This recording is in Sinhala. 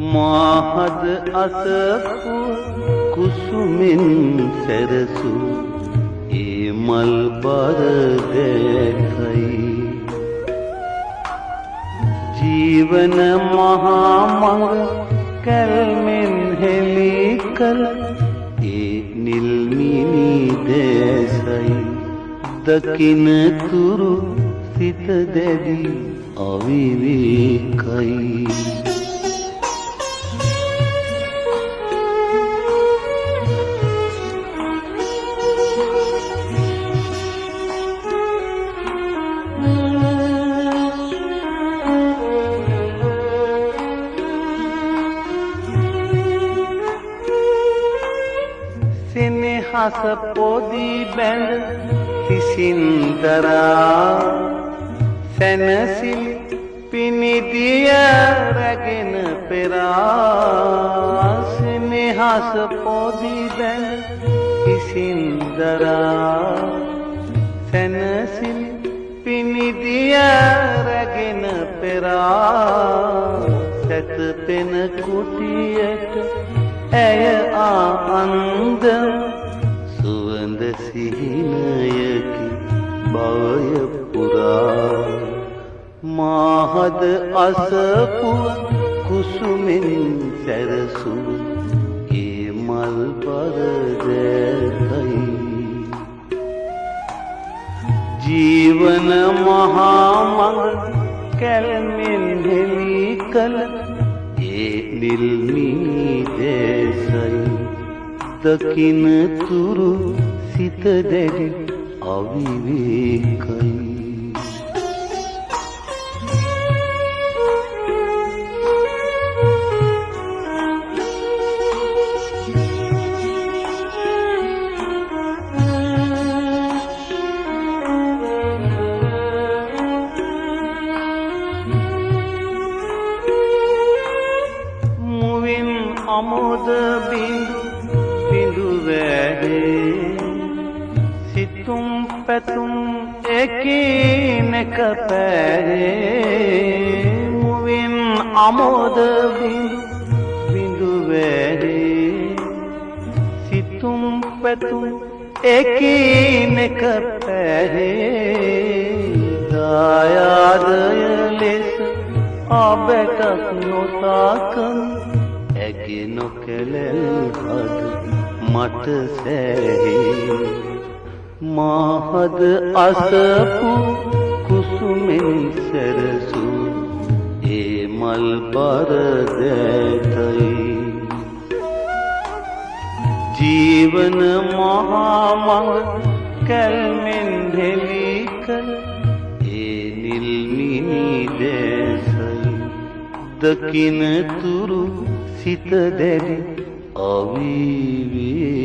මාහද අසපු කුසුමින් සැරසු ඒ මල් බර දැකයි ජීවන මහා මඟ කල්මෙන් හෙළි කළ ඒ නිල්මිනි දැසයි දකින තුරු සිත දැඩි අවිවේකයි සෙනෙහස පොදි බැඳ සිසින්දරා සැනසිලි පිනිදිය රැගෙන පෙරා සෙනෙහස පොදි බැඳ සිසින්දරා සැනසිලි පිනිදිය රැගෙන පෙරා සැතපෙන කුටියට ඇය ආන්දම සුවඳ සිහිනයකි භවය පුරා මාහද අසපුව කුසුමින් සැරසු ඒ මල් බර දැකයි ජීවන මහා මඟ කැල්මෙන් හෙළි කළ ඒ නිල්මිනි දැසයි දකින තුරු සිත දැඩි අවිවේකයි අමුද බිඳු වැහේ සිතුම් පැතුම් එකිනෙක පැහේ මුවින් අමුද බිඳු වැහේ සිතුම් පැතුම් එකිනෙක පැහේ දායාදය ලෙස අබැටක් නොතාකන ඇගේ නොකැලෙල් හද මට සෑහේ මාහද අසපු කුසුමින් සැරසු ඒ මල් බර දැකයි ජීවන මහා මඟ කැල්මෙන් හෙළි කළ ඒ නිල්මිනි දැසයි දකින තුරු සිත දැඩි අවිවේකයි